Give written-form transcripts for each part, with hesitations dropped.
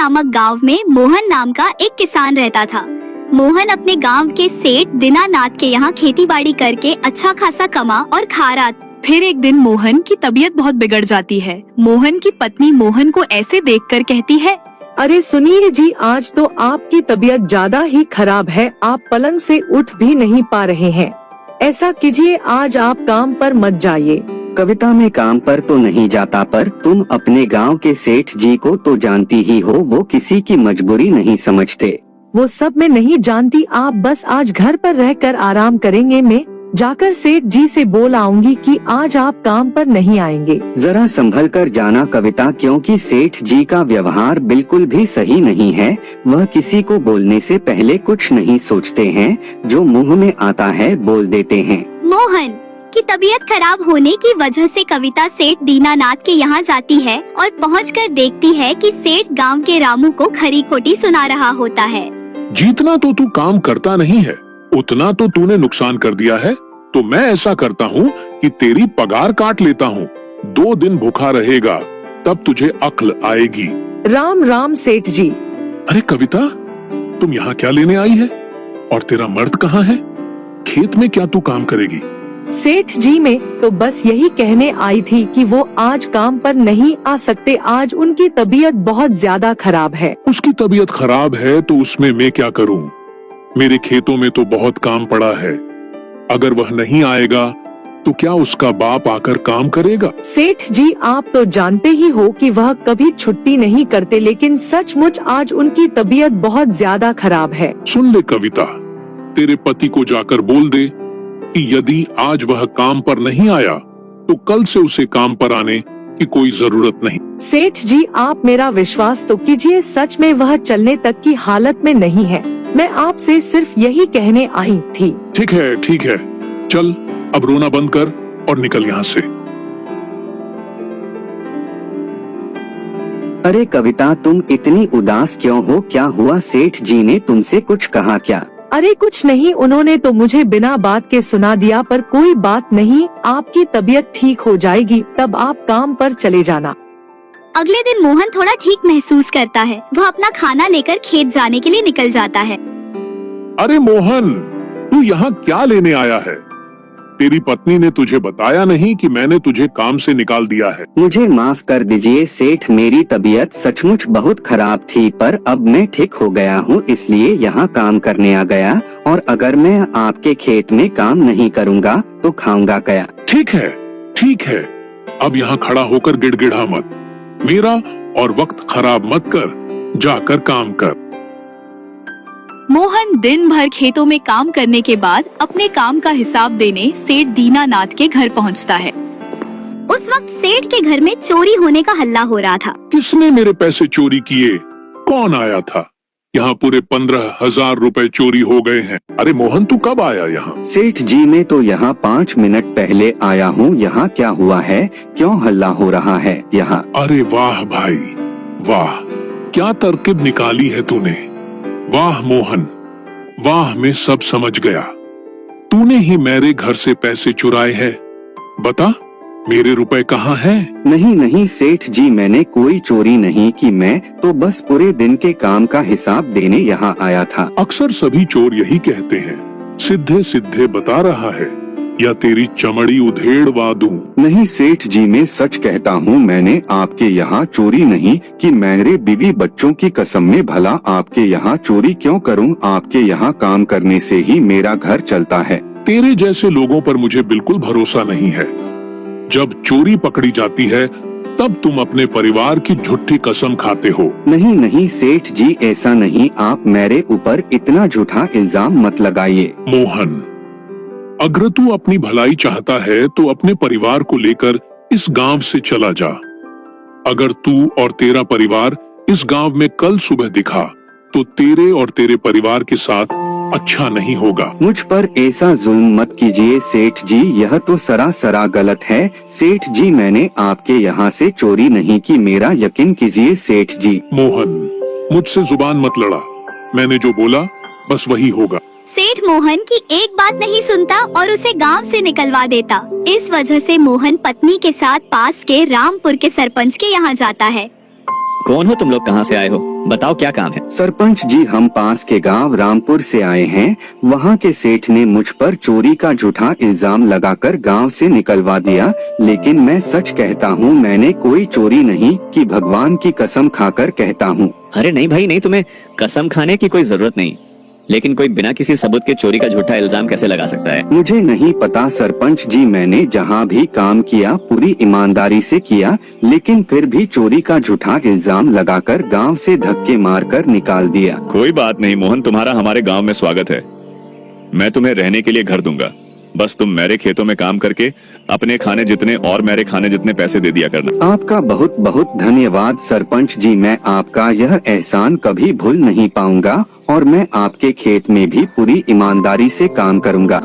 नामक गांव में मोहन नाम का एक किसान रहता था। मोहन अपने गांव के सेठ दीनानाथ के यहाँ खेती बाड़ी करके अच्छा खासा कमा और खा रहा। फिर एक दिन मोहन की तबीयत बहुत बिगड़ जाती है। मोहन की पत्नी मोहन को ऐसे देखकर कहती है, अरे सुनिए जी, आज तो आपकी तबीयत ज्यादा ही खराब है, आप पलंग से उठ भी नहीं पा रहे हैं। ऐसा कीजिए, आज आप काम पर मत जाइए। कविता, मैं काम पर तो नहीं जाता, पर तुम अपने गांव के सेठ जी को तो जानती ही हो, वो किसी की मजबूरी नहीं समझते। वो सब मैं नहीं जानती, आप बस आज घर पर रहकर आराम करेंगे। मैं जाकर सेठ जी से बोल आऊंगी कि आज आप काम पर नहीं आएंगे। जरा संभल कर जाना कविता, क्योंकि सेठ जी का व्यवहार बिल्कुल भी सही नहीं है। वह किसी को बोलने से पहले कुछ नहीं सोचते हैं, जो मुंह में आता है बोल देते हैं। मोहन की तबीयत खराब होने की वजह से कविता सेठ दीनानाथ के यहाँ जाती है और पहुंचकर देखती है कि सेठ गांव के रामू को खरी खोटी सुना रहा होता है। जितना तो तू काम करता नहीं है, उतना तो तूने नुकसान कर दिया है। तो मैं ऐसा करता हूँ कि तेरी पगार काट लेता हूँ। 2 दिन भूखा रहेगा, तब तुझे अक्ल आएगी। राम राम सेठ जी। अरे कविता, तुम यहाँ क्या लेने आई है? और तेरा मर्द कहाँ है? खेत में क्या तू काम करेगी? सेठ जी, मैं तो बस यही कहने आई थी कि वो आज काम पर नहीं आ सकते। आज उनकी तबीयत बहुत ज्यादा खराब है। उसकी तबीयत खराब है तो उसमें मैं क्या करूँ? मेरे खेतों में तो बहुत काम पड़ा है। अगर वह नहीं आएगा तो क्या उसका बाप आकर काम करेगा? सेठ जी, आप तो जानते ही हो कि वह कभी छुट्टी नहीं करते, लेकिन सचमुच आज उनकी तबीयत बहुत ज्यादा खराब है। सुन ले कविता, तेरे पति को जाकर बोल दे कि यदि आज वह काम पर नहीं आया तो कल से उसे काम पर आने की कोई जरूरत नहीं। सेठ जी, आप मेरा विश्वास तो कीजिए, सच में वह चलने तक की हालत में नहीं है। मैं आपसे सिर्फ यही कहने आई थी। ठीक है, ठीक है, चल अब रोना बंद कर और निकल यहाँ से। अरे कविता, तुम इतनी उदास क्यों हो? क्या हुआ? सेठ जी ने तुमसे कुछ कहा क्या? अरे कुछ नहीं, उन्होंने तो मुझे बिना बात के सुना दिया, पर कोई बात नहीं, आपकी तबीयत ठीक हो जाएगी, तब आप काम पर चले जाना। अगले दिन मोहन थोड़ा ठीक महसूस करता है। वह अपना खाना लेकर खेत जाने के लिए निकल जाता है। अरे मोहन, तू यहाँ क्या लेने आया है? तेरी पत्नी ने तुझे बताया नहीं कि मैंने तुझे काम से निकाल दिया है? मुझे माफ कर दीजिए सेठ, मेरी तबीयत सचमुच बहुत खराब थी, पर अब मैं ठीक हो गया हूँ, इसलिए यहाँ काम करने आ गया। और अगर मैं आपके खेत में काम नहीं करूँगा तो खाऊंगा क्या? ठीक है, ठीक है, अब यहाँ खड़ा होकर गिड़गिड़ा मत। मेरा और वक्त खराब मत कर, जाकर काम कर। मोहन दिन भर खेतों में काम करने के बाद अपने काम का हिसाब देने सेठ दीनानाथ के घर पहुंचता है। उस वक्त सेठ के घर में चोरी होने का हल्ला हो रहा था। किसने मेरे पैसे चोरी किए? कौन आया था? यहाँ पूरे 15,000 रुपए चोरी हो गए हैं। अरे मोहन, तू कब आया यहाँ? सेठ जी, मैं तो यहाँ 5 मिनट पहले आया हूँ। यहाँ क्या हुआ है? क्यों हल्ला हो रहा है यहाँ? अरे वाह भाई वाह, क्या तरकीब निकाली है तूने। वाह मोहन वाह, मैं सब समझ गया। तूने ही मेरे घर से पैसे चुराए हैं। बता, मेरे रुपए कहाँ हैं? नहीं नहीं सेठ जी, मैंने कोई चोरी नहीं की, मैं तो बस पूरे दिन के काम का हिसाब देने यहाँ आया था। अक्सर सभी चोर यही कहते हैं, सीधे सीधे बता रहा है या तेरी चमड़ी उधेड़वा दूं? नहीं सेठ जी, मैं सच कहता हूँ, मैंने आपके यहाँ चोरी नहीं की। मेरे बीवी बच्चों की कसम में भला आपके यहाँ चोरी क्यों करूँ? आपके यहाँ काम करने से ही मेरा घर चलता है। तेरे जैसे लोगों पर मुझे बिल्कुल भरोसा नहीं है। जब चोरी पकड़ी जाती है तब तुम अपने परिवार की झूठी कसम खाते हो। नहीं नहीं सेठ जी, ऐसा नहीं, आप मेरे ऊपर इतना झूठा इल्जाम मत लगाइए। मोहन, अगर तू अपनी भलाई चाहता है तो अपने परिवार को लेकर इस गांव से चला जा। अगर तू और तेरा परिवार इस गांव में कल सुबह दिखा तो तेरे और तेरे परिवार के साथ अच्छा नहीं होगा। मुझ पर ऐसा जुल्म मत कीजिए सेठ जी, यह तो सरासर गलत है। सेठ जी, मैंने आपके यहाँ से चोरी नहीं की, मेरा यकीन कीजिए सेठ जी। मोहन, मुझसे जुबान मत लड़ा, मैंने जो बोला बस वही होगा। सेठ मोहन की एक बात नहीं सुनता और उसे गांव से निकलवा देता। इस वजह से मोहन पत्नी के साथ पास के रामपुर के सरपंच के यहाँ जाता है। कौन हो तुम लोग, कहाँ से आए हो? बताओ क्या काम है? सरपंच जी, हम पास के गांव रामपुर से आए हैं। वहाँ के सेठ ने मुझ पर चोरी का झूठा इल्जाम लगाकर गांव से निकलवा दिया, लेकिन मैं सच कहता हूँ, मैंने कोई चोरी नहीं की, भगवान की कसम खाकर कहता हूँ। अरे नहीं भाई नहीं, तुम्हें कसम खाने की कोई जरूरत नहीं, लेकिन कोई बिना किसी सबूत के चोरी का झूठा इल्जाम कैसे लगा सकता है? मुझे नहीं पता सरपंच जी, मैंने जहाँ भी काम किया पूरी ईमानदारी से किया, लेकिन फिर भी चोरी का झूठा इल्जाम लगाकर गांव से धक्के मारकर निकाल दिया। कोई बात नहीं मोहन, तुम्हारा हमारे गांव में स्वागत है। मैं तुम्हें रहने के लिए घर दूंगा, बस तुम मेरे खेतों में काम करके अपने खाने जितने और मेरे खाने जितने पैसे दे दिया करना। आपका बहुत बहुत धन्यवाद सरपंच जी, मैं आपका यह एहसान कभी भूल नहीं पाऊंगा और मैं आपके खेत में भी पूरी ईमानदारी से काम करूंगा।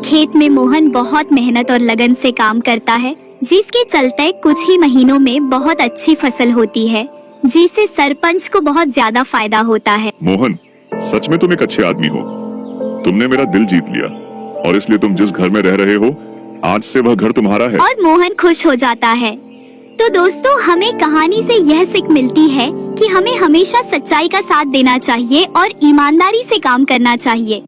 खेत में मोहन बहुत मेहनत और लगन से काम करता है, जिसके चलते कुछ ही महीनों में बहुत अच्छी फसल होती है, जिससे सरपंच को बहुत ज्यादा फायदा होता है। मोहन, सच में तुम एक अच्छे आदमी हो। तुमने मेरा दिल जीत लिया और इसलिए तुम जिस घर में रह रहे हो, आज से वह घर तुम्हारा है। और मोहन खुश हो जाता है। तो दोस्तों, हमें कहानी से यह सीख मिलती है कि हमें हमेशा सच्चाई का साथ देना चाहिए और ईमानदारी से काम करना चाहिए।